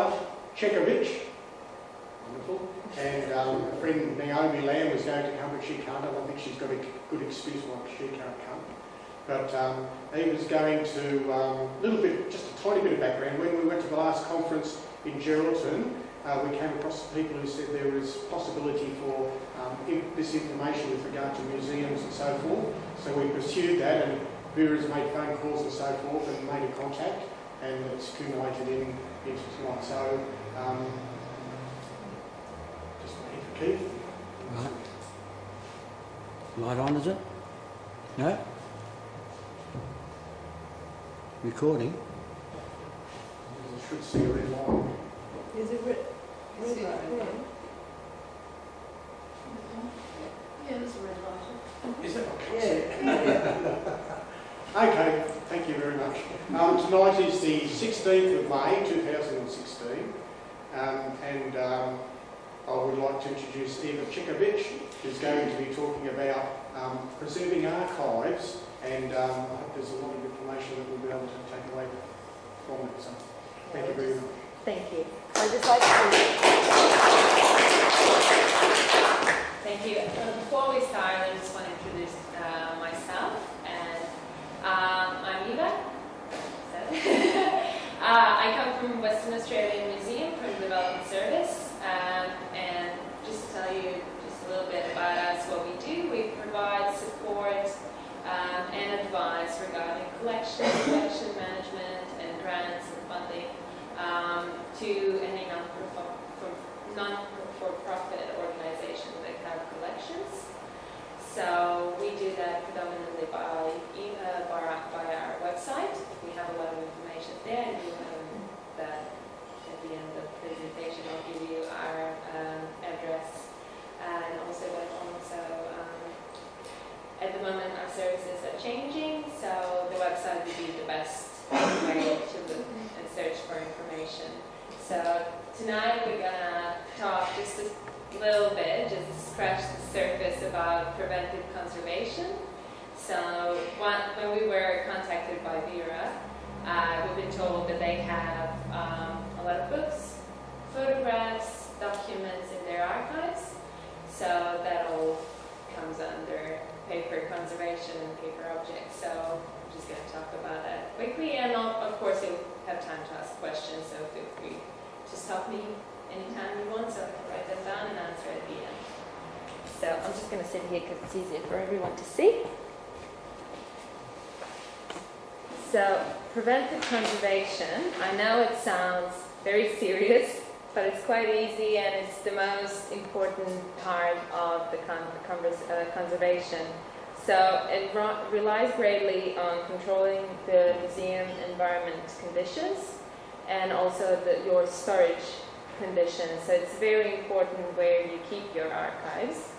Iva Cirkovic, wonderful, and a friend Naomi Lamb was going to come, but she can't. I don't think she's got a good excuse why she can't come. But he was going to, just a tiny bit of background. When we went to the last conference in Geraldton, we came across people who said there was possibility for this information with regard to museums and so forth. So we pursued that, and Vera's made phone calls and so forth and made a contact, and it's accumulated into tonight. So just waiting for Keith. Right. Light on, is it? No? Recording? You should see a red line. Is it red? Yeah, there's a red light. Is it? Yeah. Okay, thank you very much. Tonight is the 16th of May 2016, and I would like to introduce Iva Cirkovic, who's going to be talking about preserving archives, and I hope there's a lot of information that we'll be able to take away from it. So, thank you very much. Thank you. I'd just like to... Thank you. Before we start, I just want to introduce myself. And I'm Iva. I come from Western Australian Museum, from the Development Service. And just to tell you just a little bit about us, what we do, we provide support and advice regarding collection management, and grants and funding to any non-for-profit organizations that have collections. So we do that predominantly by our website. We have a lot of information there, and that at the end of the presentation I'll give you our address, and also at the moment our services are changing, so the website would be the best way to look and search for information. So tonight we're gonna talk just a little bit, just scratch the surface about preventive conservation. So when we were contacted by Vera, we've been told that they have a lot of books, photographs, documents in their archives. So that all comes under paper conservation and paper objects. So I'm just going to talk about that quickly, and of course you'll have time to ask questions, so feel free to stop me anytime you want, so I can write them down and answer at the end. So I'm just going to sit here because it's easier for everyone to see. So preventive conservation, I know it sounds very serious, but it's quite easy, and it's the most important part of the conservation. So it relies greatly on controlling the museum environment conditions and also your storage conditions. So it's very important where you keep your archives.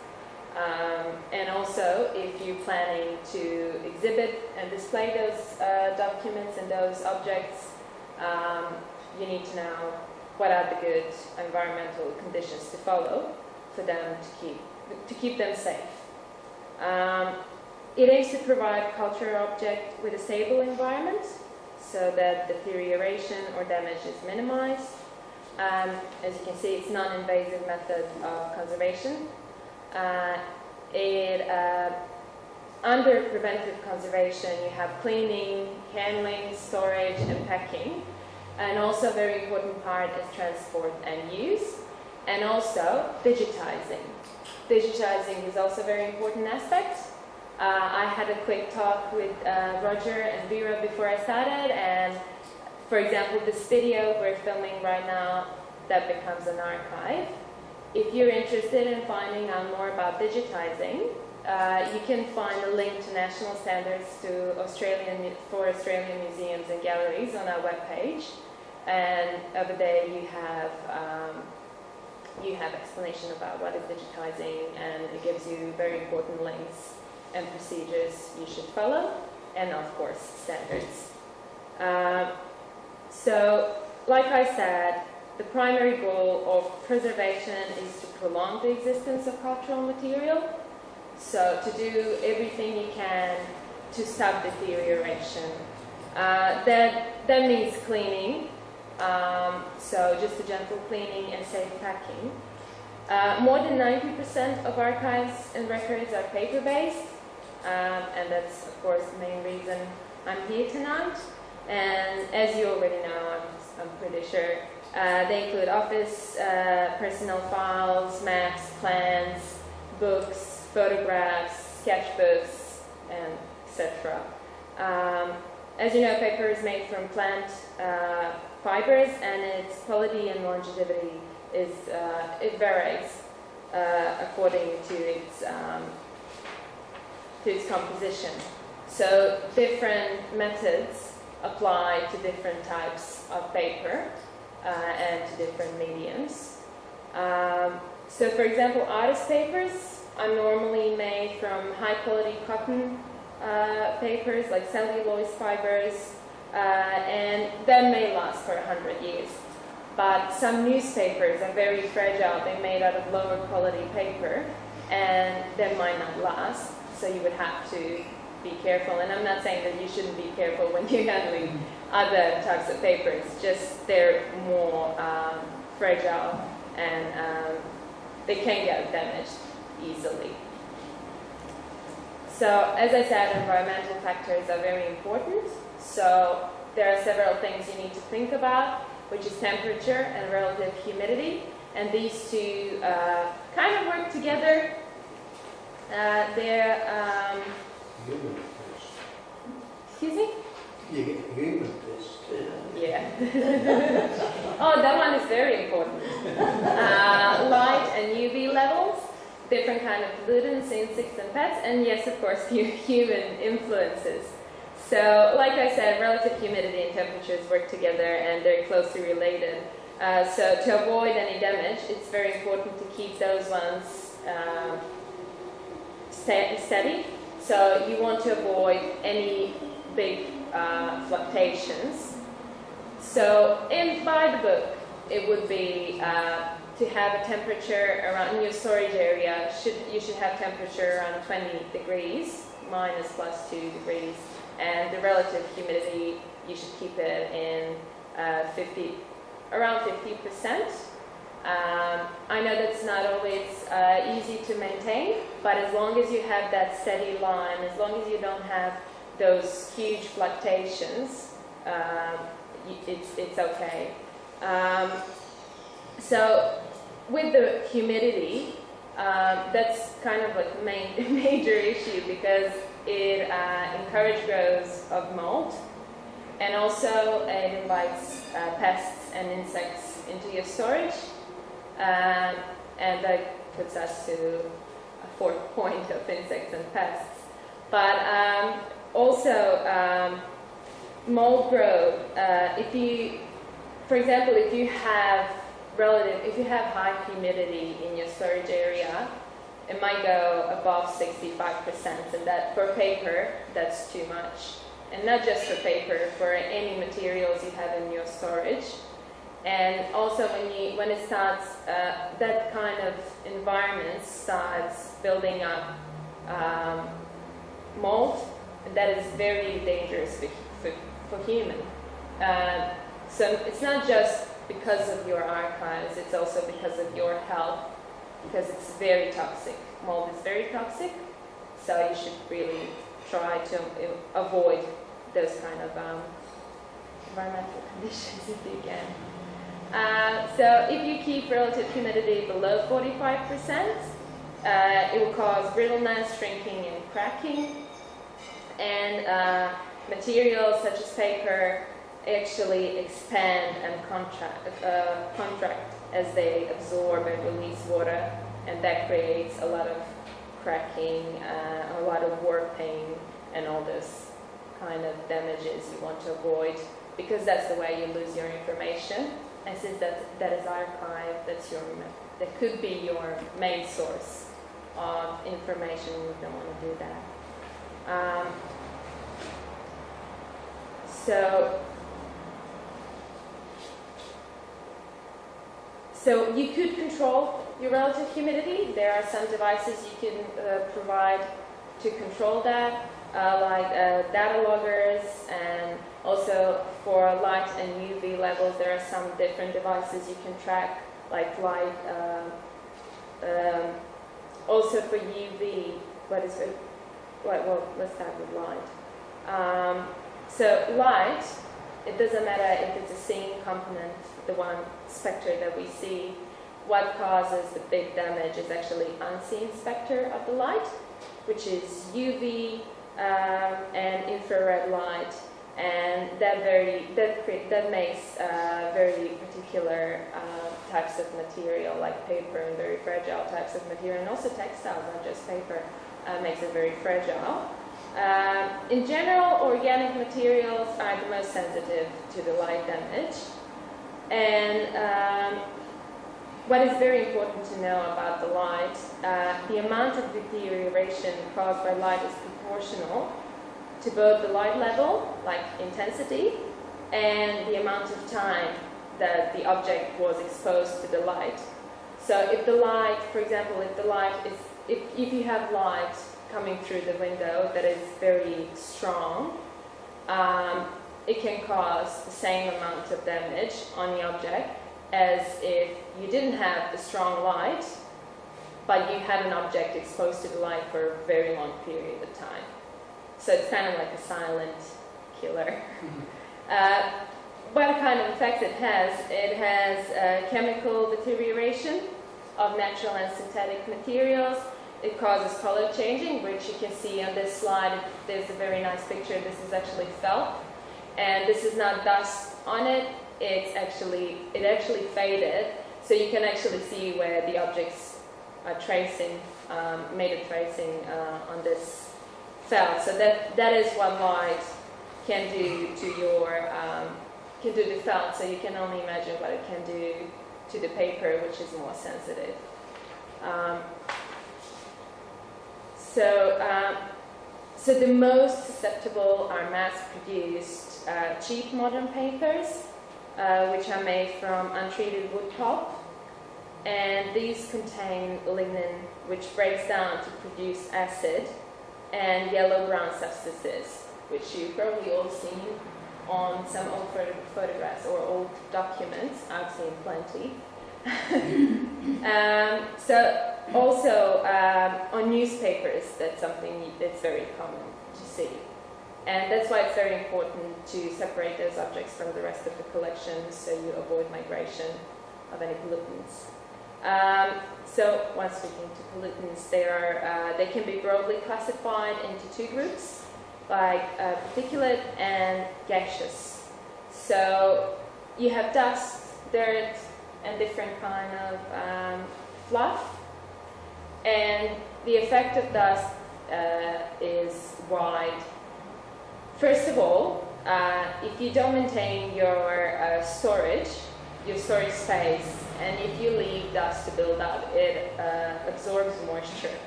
And also, if you're planning to exhibit and display those documents and those objects, you need to know what are the good environmental conditions to follow for them to keep them safe. It aims to provide cultural object with a stable environment so that deterioration or damage is minimized. As you can see, it's non-invasive method of conservation. Under preventive conservation, you have cleaning, handling, storage, and packing. And also a very important part is transport and use. And also digitizing. Digitizing is also a very important aspect. I had a quick talk with Roger and Vera before I started, and for example, this video we're filming right now, that becomes an archive. If you're interested in finding out more about digitizing, you can find a link to national standards for Australian museums and galleries on our webpage. And over there you have explanation about what is digitizing, and it gives you very important links and procedures you should follow, and of course standards. So, like I said, the primary goal of preservation is to prolong the existence of cultural material. So to do everything you can to stop deterioration. That means cleaning, So just a gentle cleaning and safe packing. More than 90% of archives and records are paper-based, and that's, of course, the main reason I'm here tonight. And as you already know, I'm pretty sure, they include office, personnel files, maps, plans, books, photographs, sketchbooks, and etc. As you know, paper is made from plant fibers, and its quality and longevity it varies according to its composition. So different methods apply to different types of paper and to different mediums. So for example, artist papers are normally made from high quality cotton papers like cellulose fibers, and that may last for 100 years. But some newspapers are very fragile. They're made out of lower quality paper, and they might not last, so you would have to be careful. And I'm not saying that you shouldn't be careful when you're handling other types of papers, just they're more fragile, and they can get damaged easily. So, as I said, environmental factors are very important. So, there are several things you need to think about, which is temperature and relative humidity. And these two kind of work together. They're... excuse me? You get human test. Yeah. Oh, that one is very important. Light and UV levels, different kind of pollutants, insects and pets, and yes, of course, human influences. So, like I said, relative humidity and temperatures work together, and they're closely related. So, to avoid any damage, it's very important to keep those ones steady. So, you want to avoid any big fluctuations. So, by the book, it would be to have a temperature around in your storage area. You should have temperature around 20 degrees, minus plus 2 degrees. And the relative humidity, you should keep it in around 50%. I know that's not always easy to maintain, but as long as you have that steady line, as long as you don't have those huge fluctuations, it's okay. So with the humidity, that's kind of like the major issue, because it encourages growth of mold, and also it invites pests and insects into your storage, and that puts us to a fourth point of insects and pests. But also mold growth. For example, if you have high humidity in your storage area, it might go above 65%, and that for paper, that's too much. And not just for paper, for any materials you have in your storage. And also when it starts, that kind of environment starts building up mold, and that is very dangerous for human. So it's not just because of your archives, it's also because of your health, because it's very toxic. Mold is very toxic, so you should really try to avoid those kind of environmental conditions if you can. So if you keep relative humidity below 45%, it will cause brittleness, shrinking, and cracking. And materials such as paper actually expand and contract as they absorb and release water, and that creates a lot of cracking, a lot of warp pain, and all those kind of damages you want to avoid, because that's the way you lose your information. And since that is archived, that could be your main source of information. You don't want to do that. So you could control your relative humidity. There are some devices you can provide to control that. data loggers, and also for light and UV levels there are some different devices you can track, like light. Also for UV, let's start with light. So light, it doesn't matter if it's a seen component, the one spectra that we see. What causes the big damage is actually unseen spectra of the light, which is UV and infrared light, and that makes very particular types of material, like paper, and very fragile types of material, and also textiles, not just paper, makes it very fragile. In general, organic materials are the most sensitive to the light damage, and what is very important to know about the light, the amount of deterioration caused by light is proportional to both the light level, like intensity, and the amount of time that the object was exposed to the light. So if the light, for example, if you have light coming through the window that is very strong, it can cause the same amount of damage on the object as if you didn't have the strong light, but you had an object exposed to the light for a very long period of time. So it's kind of like a silent killer. What kind of effects it has? It has chemical deterioration of natural and synthetic materials. It causes color changing, which you can see on this slide. There's a very nice picture. This is actually felt, and this is not dust on it. It actually faded, so you can actually see where the objects are tracing, made a tracing on this felt. So that is what light can do to your can do to felt. So you can only imagine what it can do to the paper, which is more sensitive. So the most susceptible are mass-produced cheap modern papers, which are made from untreated wood pulp, and these contain lignin, which breaks down to produce acid, and yellow-brown substances, which you've probably all seen on some old photographs or old documents. I've seen plenty. So also on newspapers, that's something that's very common to see. And that's why it's very important to separate those objects from the rest of the collection, so you avoid migration of any pollutants. So once speaking to pollutants, they can be broadly classified into two groups, like particulate and gaseous. So you have dust, dirt, and different kind of fluff. And the effect of dust is wide. First of all, if you don't maintain your storage space, and if you leave dust to build up, it absorbs moisture.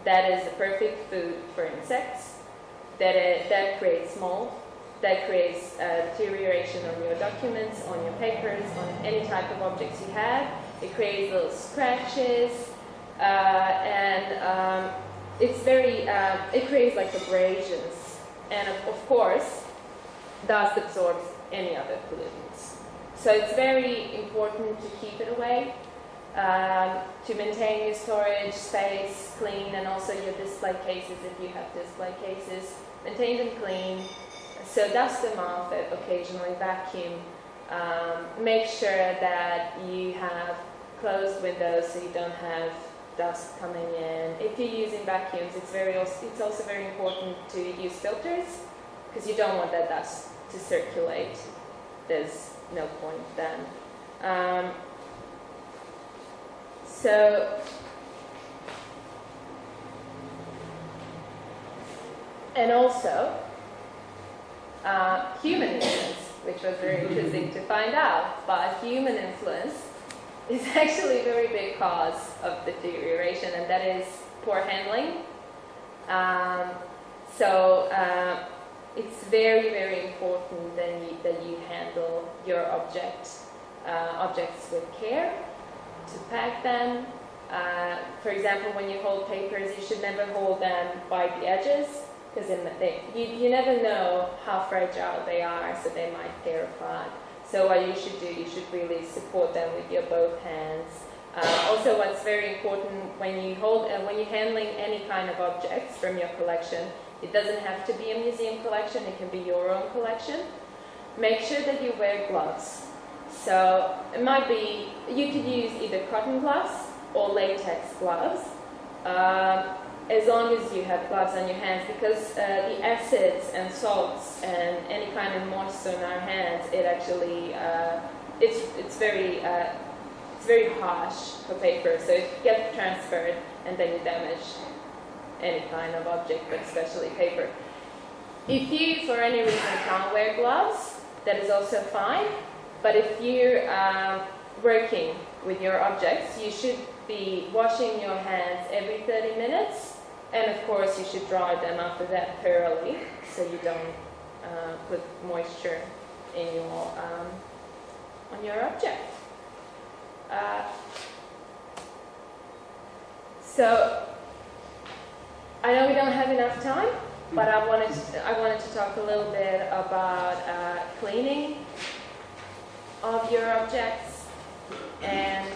That is the perfect food for insects. That creates mold. That creates deterioration on your documents, on your papers, on any type of objects you have. It creates little scratches, and it creates like abrasions. And of course, dust absorbs any other pollutants. So it's very important to keep it away, to maintain your storage space clean, and also your display cases, if you have display cases, maintain them clean. So dust them off, occasionally vacuum. Make sure that you have closed windows so you don't have dust coming in. If you're using vacuums, it's also very important to use filters, because you don't want that dust to circulate. There's no point then. And also, human influence, which was very interesting to find out, but human influence is actually a very big cause of deterioration, and that is poor handling. It's very, very important that you handle your objects with care, to pack them. For example, when you hold papers, you should never hold them by the edges, because you never know how fragile they are, so they might tear apart. So what you should do, you should really support them with your both hands. Also, what's very important when you're handling any kind of objects from your collection, it doesn't have to be a museum collection, it can be your own collection. Make sure that you wear gloves. So it might be, you could use either cotton gloves or latex gloves, as long as you have gloves on your hands, because the acids and salts and any kind of moisture in our hands, it actually, it's very harsh for paper, so it gets transferred and then you damage any kind of object, but especially paper. If you, for any reason, can't wear gloves, that is also fine, but if you're working with your objects, you should be washing your hands every 30 minutes, and of course you should dry them after that thoroughly, so you don't put moisture in your on your object. So I know we don't have enough time, but I wanted to talk a little bit about cleaning of your objects, and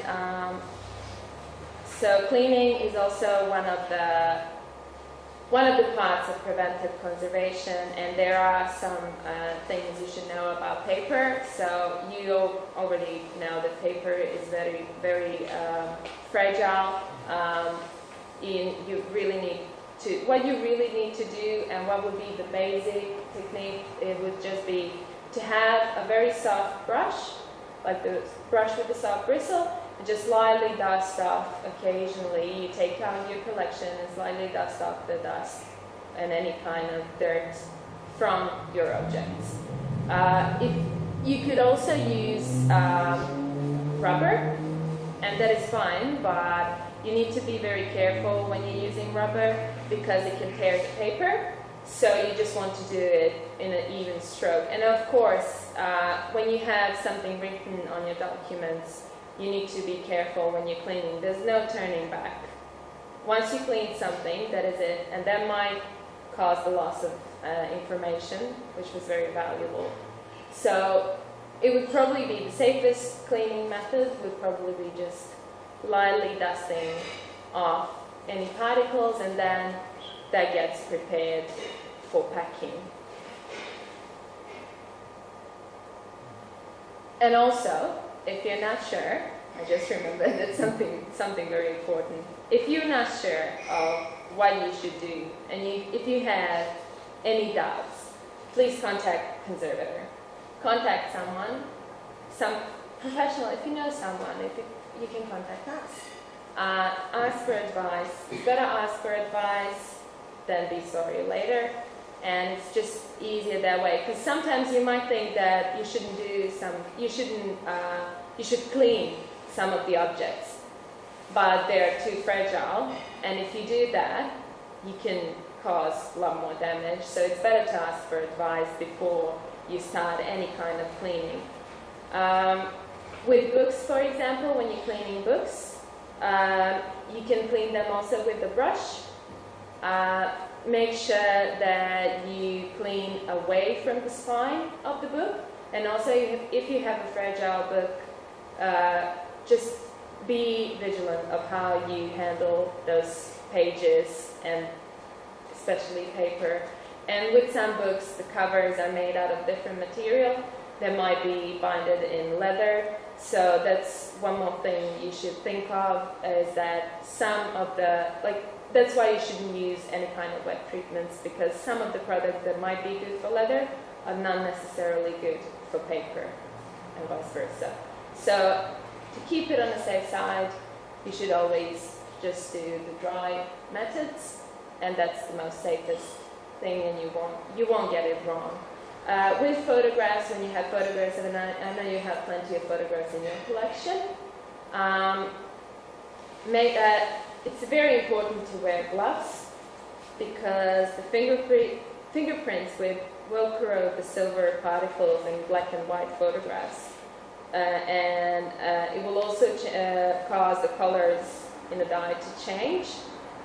so cleaning is also one of the parts of preventive conservation, and there are some things you should know about paper. So you already know that paper is very, very fragile. You really need to, what you really need to do, and what would be the basic technique, it would just be to have a very soft brush, like the brush with the soft bristle, and just slightly dust off occasionally. You take out your collection and slightly dust off the dust and any kind of dirt from your objects. If you could also use rubber, and that is fine, but you need to be very careful when you're using rubber because it can tear the paper. So you just want to do it in an even stroke. And of course, when you have something written on your documents, you need to be careful when you're cleaning. There's no turning back. Once you clean something, that is it, and that might cause the loss of information, which was very valuable. So it would probably be the safest cleaning method, would probably be just lightly dusting off any particles, and then that gets prepared for packing. And also, if you're not sure, I just remembered that something very important. If you're not sure of what you should do, and if you have any doubts, please contact conservator. Contact someone, some professional. If you know someone, you can contact us. Ask for advice. You've got to ask for advice, then be sorry later. And it's just easier that way, because sometimes you might think that you should clean some of the objects, but they're too fragile, and if you do that, you can cause a lot more damage. So it's better to ask for advice before you start any kind of cleaning. With books, for example, when you're cleaning books, you can clean them also with a brush. Make sure that you clean away from the spine of the book, and also if you have a fragile book, just be vigilant of how you handle those pages, and especially paper. And with some books, the covers are made out of different material. They might be binded in leather. So that's one more thing you should think of, is that some of that's why you shouldn't use any kind of wet treatments, because some of the products that might be good for leather are not necessarily good for paper, and vice versa. So to keep it on the safe side, you should always just do the dry methods, and that's the most safest thing, and you won't get it wrong. With photographs, when you have photographs, and I know you have plenty of photographs in your collection, it's very important to wear gloves, because the fingerprints will corrode the silver particles in black and white photographs, and it will also cause the colors in the dye to change.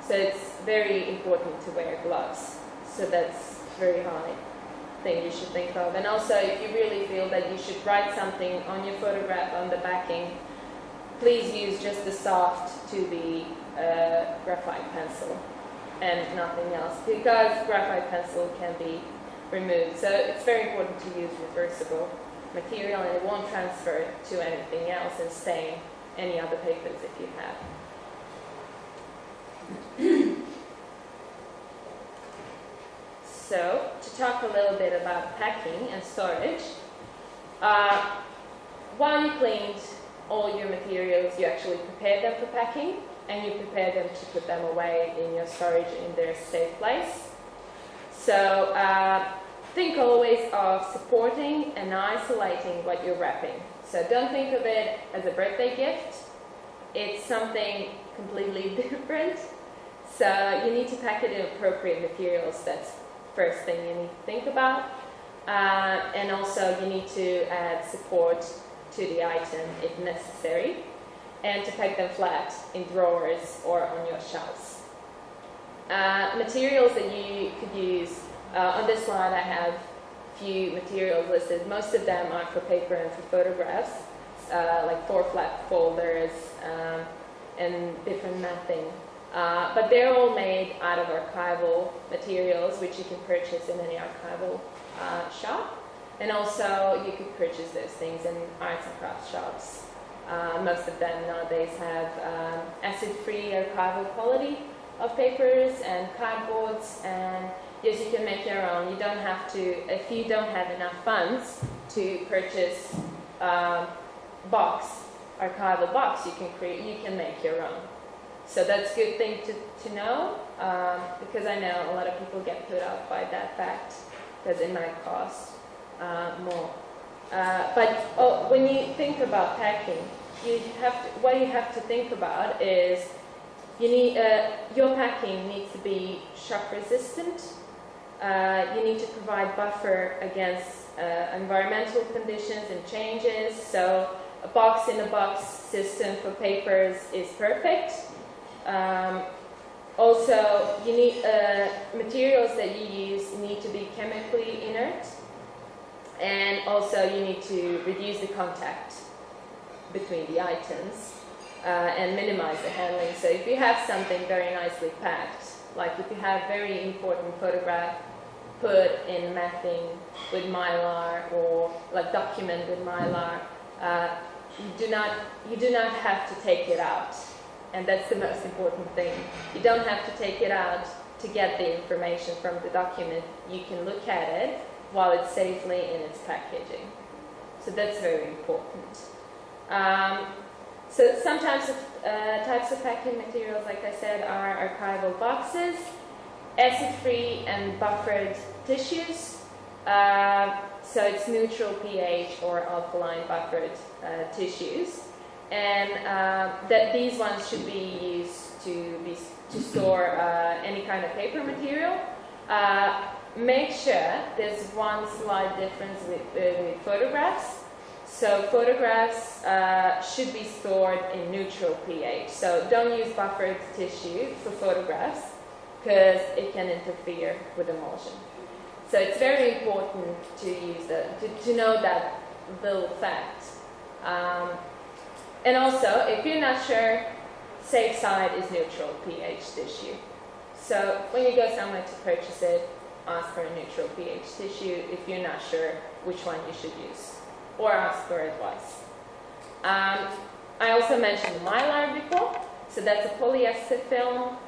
So it's very important to wear gloves. So that's very high thing you should think of. And also, if you really feel that you should write something on your photograph on the backing, please use just the soft 2B graphite pencil and nothing else, because graphite pencil can be removed. So it's very important to use reversible material, and it won't transfer to anything else and stain any other papers if you have. So, to talk a little bit about packing and storage, while you cleaned all your materials, you actually prepared them for packing, and you prepared them to put them away in your storage in their safe place. So, think always of supporting and isolating what you're wrapping. So don't think of it as a birthday gift. It's something completely different. So you need to pack it in appropriate materials. That's first thing you need to think about. And also you need to add support to the item if necessary, and to pack them flat in drawers or on your shelves. Materials that you could use. On this slide I have a few materials listed. Most of them are for paper and for photographs, like 4 flat folders and different mapping. But they're all made out of archival materials, which you can purchase in any archival shop. And also you could purchase those things in arts and crafts shops. Most of them nowadays have acid-free archival quality of papers and cardboards, and yes, you can make your own. You don't have to, if you don't have enough funds to purchase archival box, you can make your own. So that's a good thing to know, because I know a lot of people get put off by that fact, because it might cost more. But when you think about packing, what you have to think about is your packing needs to be shock resistant. You need to provide buffer against environmental conditions and changes. So a box-in-a-box system for papers is perfect. Also, you need materials that you use need to be chemically inert, and also you need to reduce the contact between the items and minimize the handling. So if you have something very nicely packed, like if you have very important photograph put in mapping with mylar, or like document with mylar, you do not have to take it out. And that's the most important thing. You don't have to take it out to get the information from the document. You can look at it while it's safely in its packaging. So that's very important. So some types of packing materials, like I said, are archival boxes, acid-free and buffered tissues. So it's neutral pH or alkaline buffered tissues. And that these ones should be used to store any kind of paper material. Make sure there's one slight difference with photographs. So photographs should be stored in neutral pH. So don't use buffered tissue for photographs, because it can interfere with emulsion. So it's very important to use to know that little fact. And also, if you're not sure, safe side is neutral pH tissue. So when you go somewhere to purchase it, ask for a neutral pH tissue if you're not sure which one you should use, or ask for advice. I also mentioned mylar before, so that's a polyester film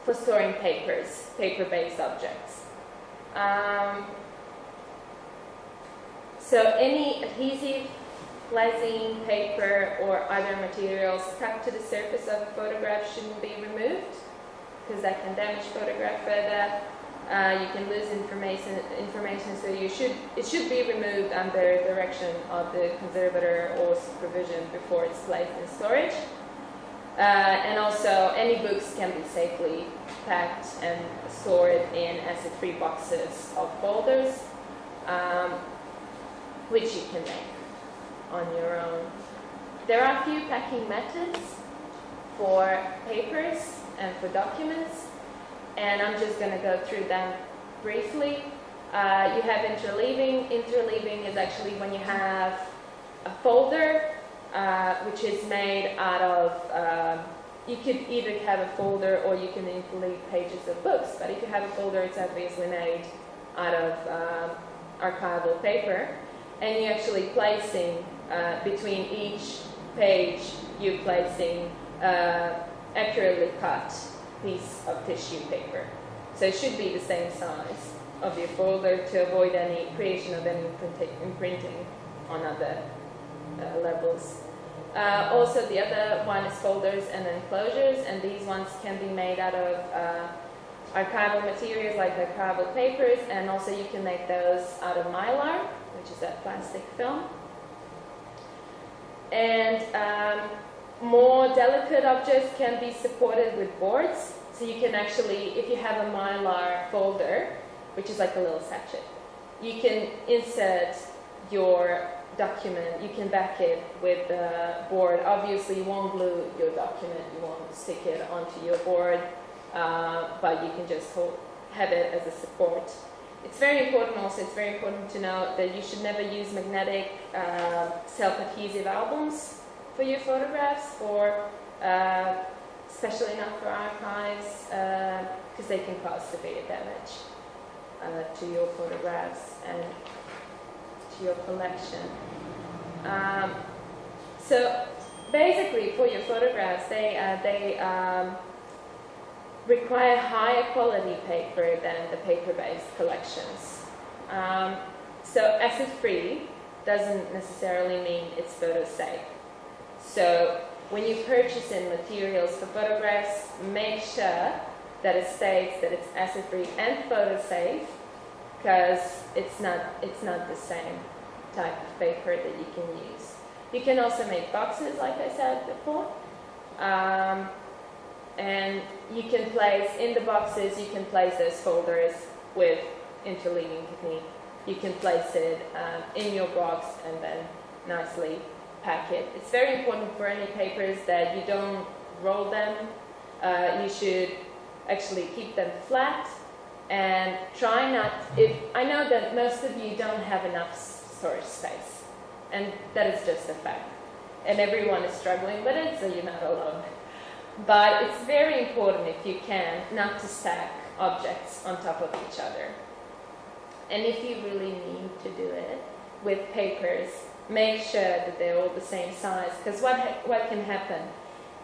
for storing paper-based objects. So any adhesive, glazing, paper, or other materials stuck to the surface of a photograph shouldn't be removed, because that can damage photograph further. You can lose information, so it should be removed under direction of the conservator or supervision before it's placed in storage. And also, any books can be safely packed and stored in acid-free boxes of folders, which you can make on your own. There are a few packing methods for papers and for documents, and I'm just going to go through them briefly. You have interleaving. Interleaving is actually when you have a folder which is made out of, you could either have a folder or you can interleave pages of books, but if you have a folder, it's obviously made out of archival paper, and you're actually placing between each page, you're placing accurately cut piece of tissue paper. So it should be the same size of your folder to avoid any creation of any imprinting on other levels. Also, the other one is folders and enclosures, and these ones can be made out of archival materials like archival papers, and also you can make those out of mylar, which is that plastic film. And more delicate objects can be supported with boards. So you can actually, if you have a mylar folder, which is like a little sachet, you can insert your document, you can back it with a board. Obviously you won't glue your document, you won't stick it onto your board, but you can just have it as a support. It's very important also, it's very important to know that you should never use magnetic self-adhesive albums for your photographs, especially not for archives, because they can cause severe damage to your photographs and to your collection. So basically for your photographs, they require higher quality paper than the paper-based collections. So acid-free doesn't necessarily mean it's photo-safe. So when you purchase in materials for photographs, make sure that it states that it's acid-free and photo-safe, because it's not the same type of paper that you can use. You can also make boxes, like I said before, and you can place in the boxes. You can place those folders with interleaving technique. You can place it in your box and then nicely pack it. It's very important for any papers that you don't roll them. You should actually keep them flat and try not. I know that most of you don't have enough storage space, and that is just a fact. And everyone is struggling with it, so you're not alone. But it's very important, if you can, not to stack objects on top of each other. And if you really need to do it with papers, make sure that they're all the same size, because what can happen?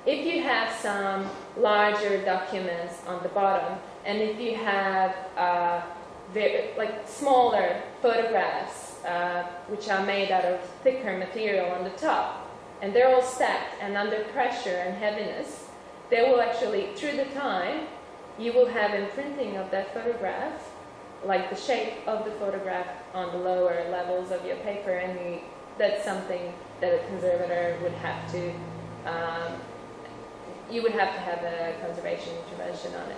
If you have some larger documents on the bottom, and if you have smaller photographs, which are made out of thicker material on the top, and they're all stacked and under pressure and heaviness, they will actually, through the time, you will have imprinting of that photograph, like the shape of the photograph on the lower levels of your paper, and that's something that a conservator would have to, you would have to have a conservation intervention on it.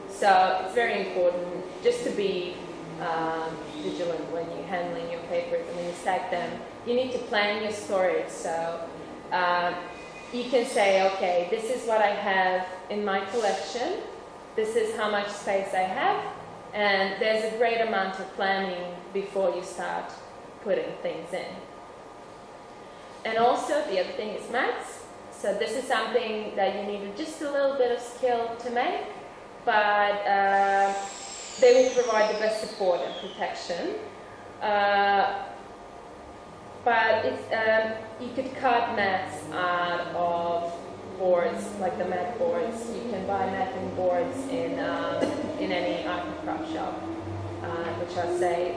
So it's very important just to be vigilant when you're handling your papers and when you stack them. You need to plan your storage. So you can say, okay, this is what I have in my collection. This is how much space I have. And there's a great amount of planning before you start putting things in. And also, the other thing is mats. So this is something that you need just a little bit of skill to make, but they will provide the best support and protection. But you could cut mats out of boards, like the mat boards. You can buy matting boards in any art and craft shop, which are safe.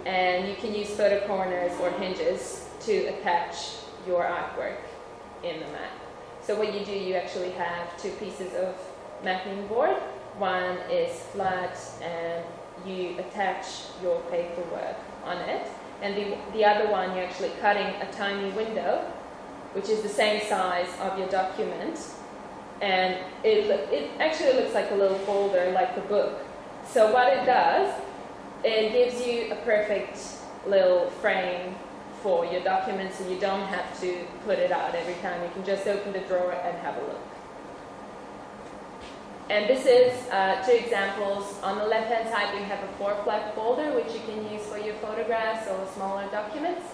And you can use photo corners or hinges to attach your artwork in the mat. So what you do, you actually have two pieces of matting board. One is flat and you attach your paperwork on it. And the other one, you're actually cutting a tiny window, which is the same size of your document. And it actually looks like a little folder, like a book. So what it does, it gives you a perfect little frame for your document, so you don't have to put it out every time. You can just open the drawer and have a look. And this is 2 examples. On the left-hand side, we have a 4-flap folder, which you can use for your photographs or smaller documents.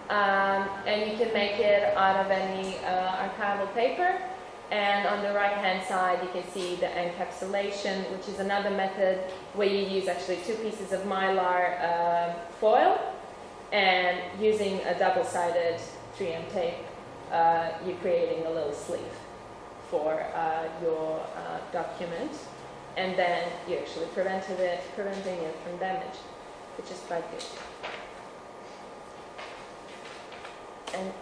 And you can make it out of any archival paper. And on the right-hand side, you can see the encapsulation, which is another method where you use actually 2 pieces of mylar foil, and using a double-sided 3M tape, you're creating a little sleeve for your document, and then you're actually preventing it from damage, which is quite good. And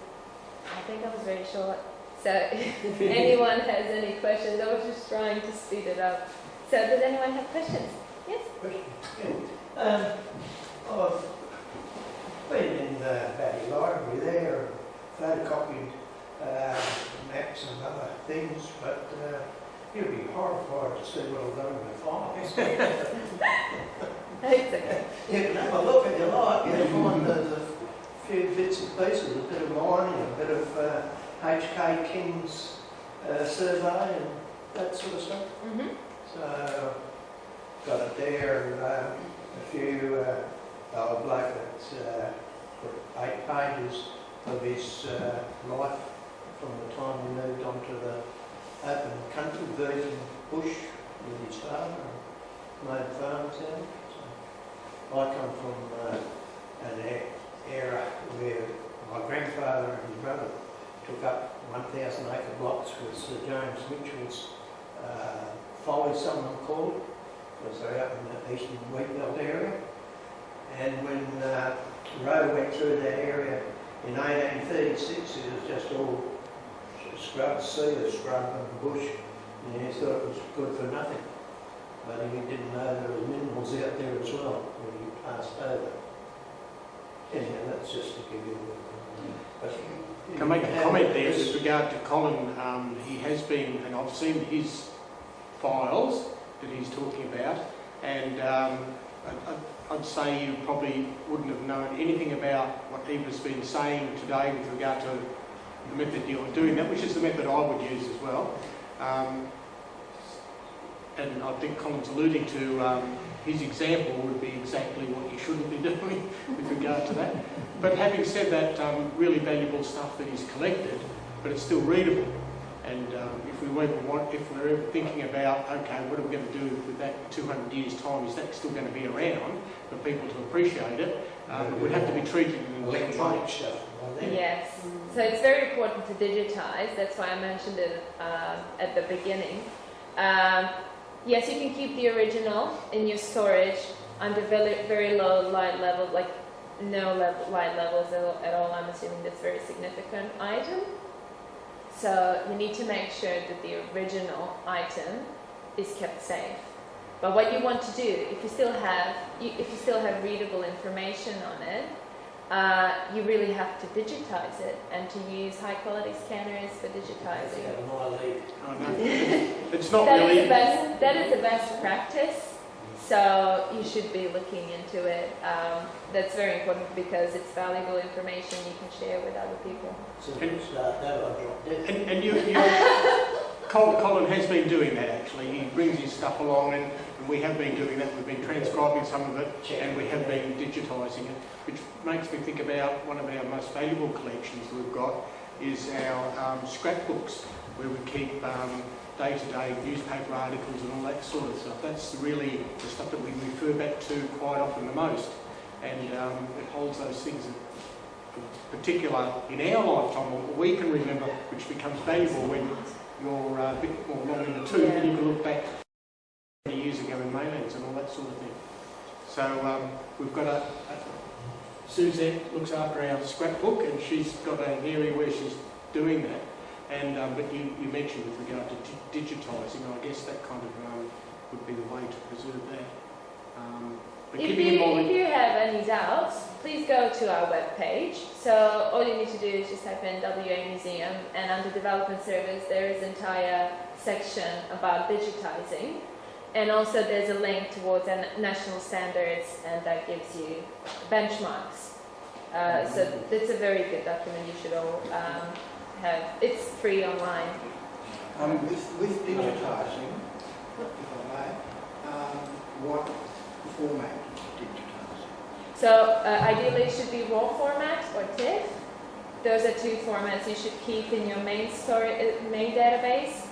I think I was very short. So if anyone has any questions, I was just trying to speed it up. So does anyone have questions? Yes? Question. Yeah. I've been in the Valley Library there, photocopied maps and other things, but you'd be horrified to see what I've done in the files. It's okay. You can have a look if you like, you'll find there's a few bits and pieces, a bit of mining, a bit of H.K. King's survey and that sort of stuff. Mm-hmm. So, got it there, and a few, a bloke that's put 8 pages of his life from the time he moved onto the open country, virgin bush with his father, and made farms out. So, I come from an era where my grandfather and his brother took up 1,000 acre blocks with Sir James Mitchell's folly, some of them called, because they're up in the eastern wheatbelt area. And when the road went through that area in 1836, it was just all scrub, cedar scrub and bush, and he thought it was good for nothing. But he didn't know there were minerals out there as well when he passed over. Anyhow, that's just to give you a... Can I make a comment there with regard to Colin? He has been, and I've seen his files that he's talking about, and I'd say you probably wouldn't have known anything about what Eva's been saying today with regard to the method you're doing that, which is the method I would use as well. And I think Colin's alluding to his example would be exactly what you shouldn't be doing with regard to that. But having said that, really valuable stuff that he's collected, but it's still readable. And if we're ever thinking about, okay, what are we going to do with that in 200 years' time? Is that still going to be around for people to appreciate it? It would have to be treated in electronic stuff. Yes. So it's very important to digitize. That's why I mentioned it at the beginning. Yes, you can keep the original in your storage under very, very low light level, like no light levels at all. I'm assuming that's a very significant item. So you need to make sure that the original item is kept safe. But what you want to do, if you still have readable information on it, you really have to digitize it and to use high quality scanners for digitizing. It's not really. That is the best practice. So you should be looking into it. That's very important because it's valuable information you can share with other people. Colin has been doing that actually. He brings his stuff along, and we have been doing that. We've been transcribing some of it, and we have been digitising it, which makes me think about one of our most valuable collections we've got is our scrapbooks, where we keep day-to-day newspaper articles and all that sort of stuff. That's really the stuff that we refer back to quite often the most, and it holds those things in particular in our lifetime, or we can remember, which becomes valuable when you're a bit more long in the tooth, and you can look back 20 years ago in Maylands and all that sort of thing. So we've got Suzette looks after our scrapbook, and she's got an area where she's doing that. And but you mentioned with regard to digitising, I guess that kind of would be the way to preserve that. But if you have any doubts, please go to our webpage. So all you need to do is just type in WA Museum, and under Development Service there is an entire section about digitizing. And also there's a link towards national standards, and that gives you benchmarks. So it's a very good document you should all have. It's free online. With digitising, if I may, what format digitise? So ideally it should be raw format or TIFF. Those are two formats you should keep in your main database,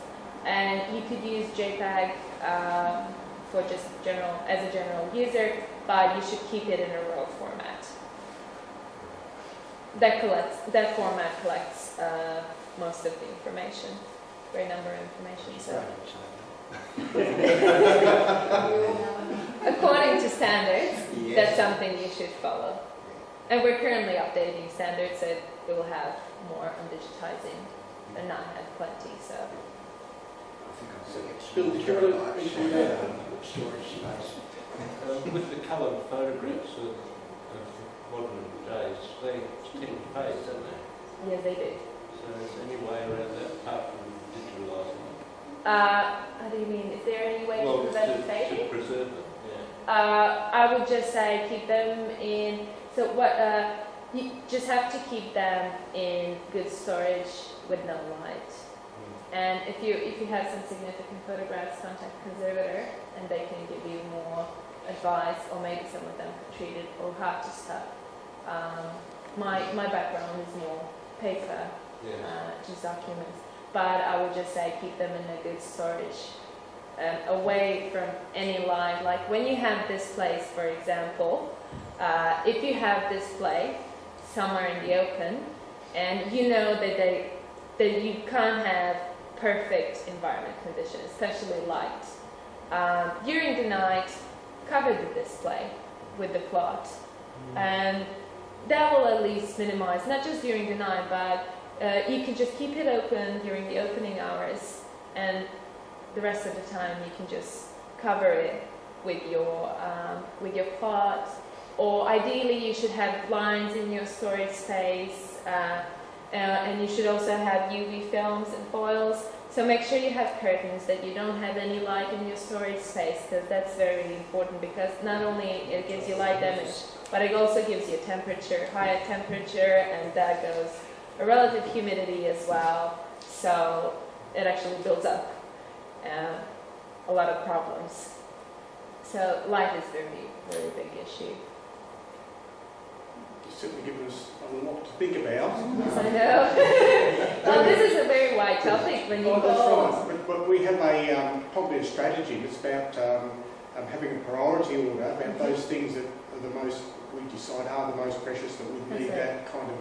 and you could use JPEG for just as a general user, but you should keep it in a raw format. That format collects most of the information, great number of information. So, according to standards, that's something you should follow. And we're currently updating standards, so it will have more on digitizing, and not have plenty. So, Bill, did you want to mention that? Storage space. With the coloured photographs of modern days, they tend to fade, don't they? yes, they do. So is there any way around that apart from digitalising them? How do you mean? Is there any way to prevent fading? To preserve them, yeah. I would just say keep them in. So what? You just have to keep them in good storage with no light. And if you have some significant photographs, contact conservator, and they can give you more advice, or maybe some of them treated or hard to stuff. My background is more paper, just documents. But I would just say keep them in a good storage, away from any light. Like when you have displays, for example, if you have display somewhere in the open, and you know that you can't have perfect environment conditions, especially light. During the night, cover the display with the cloth, and that will at least minimize, not just during the night, but you can just keep it open during the opening hours, and the rest of the time you can just cover it with your cloth. Or ideally, you should have blinds in your storage space, and you should also have UV films and foils. So make sure you have curtains, that you don't have any light in your storage space, because that's very important, because not only it gives you light damage, but it also gives you temperature, higher temperature, and that goes a relative humidity as well. So it actually builds up a lot of problems. So light is very, very big issue. Certainly given us a lot to think about. Yes, I know. Well, this is a very wide topic when you that's go. right. But we have probably a strategy. It's about having a priority order about those things that are the most, we decide are the most precious, that would need that kind of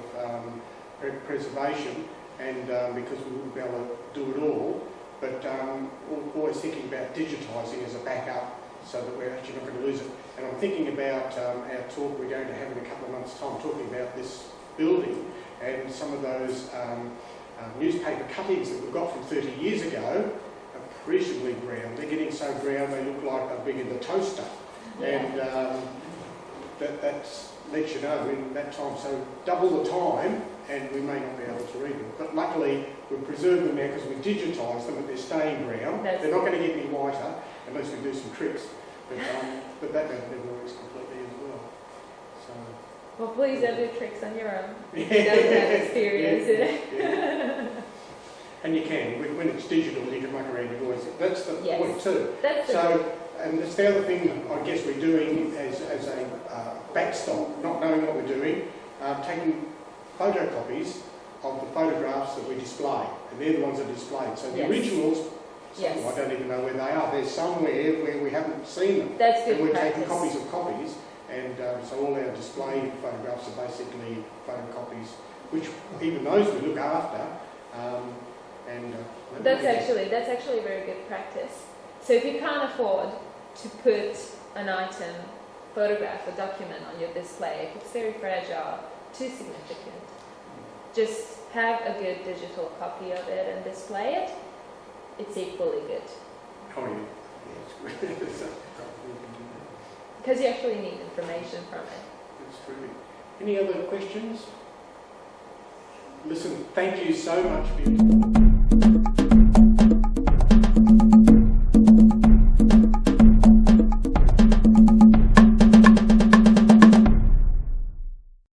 preservation, and because we wouldn't be able to do it all, but always thinking about digitising as a backup, so that we're actually not going to lose it. And I'm thinking about our talk we're going to have in a couple of months' time, talking about this building and some of those newspaper cuttings that we've got from 30 years ago are appreciably brown. They're getting so brown they look like they're big in the toaster. Yeah. And that lets you know in that time, so double the time, and we may not be able to read them. But luckily we preserve them now because we digitise them, but they're staying brown. They're not going to get any whiter unless we do some tricks. But that never works completely as well. So. Well, please don't do tricks on your own. You don't have experience in it. Yeah. And you can. When it's digital, you can muck around your voice. That's the point too. And that's the other thing I guess we're doing as a backstop, not knowing what we're doing, taking photocopies of the photographs that we display. And they're the ones that are displayed. So the originals, I don't even know where they are. They're somewhere where we haven't seen them. That's good. And we're taking copies of copies, and so all our display photographs are basically photocopies, which even those we look after. That's actually a very good practice. So if you can't afford to put an item, photograph, or document on your display, if it's very fragile, too significant, just have a good digital copy of it and display it. It's equally good. Oh yeah, it's because you actually need information from it. That's true. Any other questions? Listen, thank you so much for your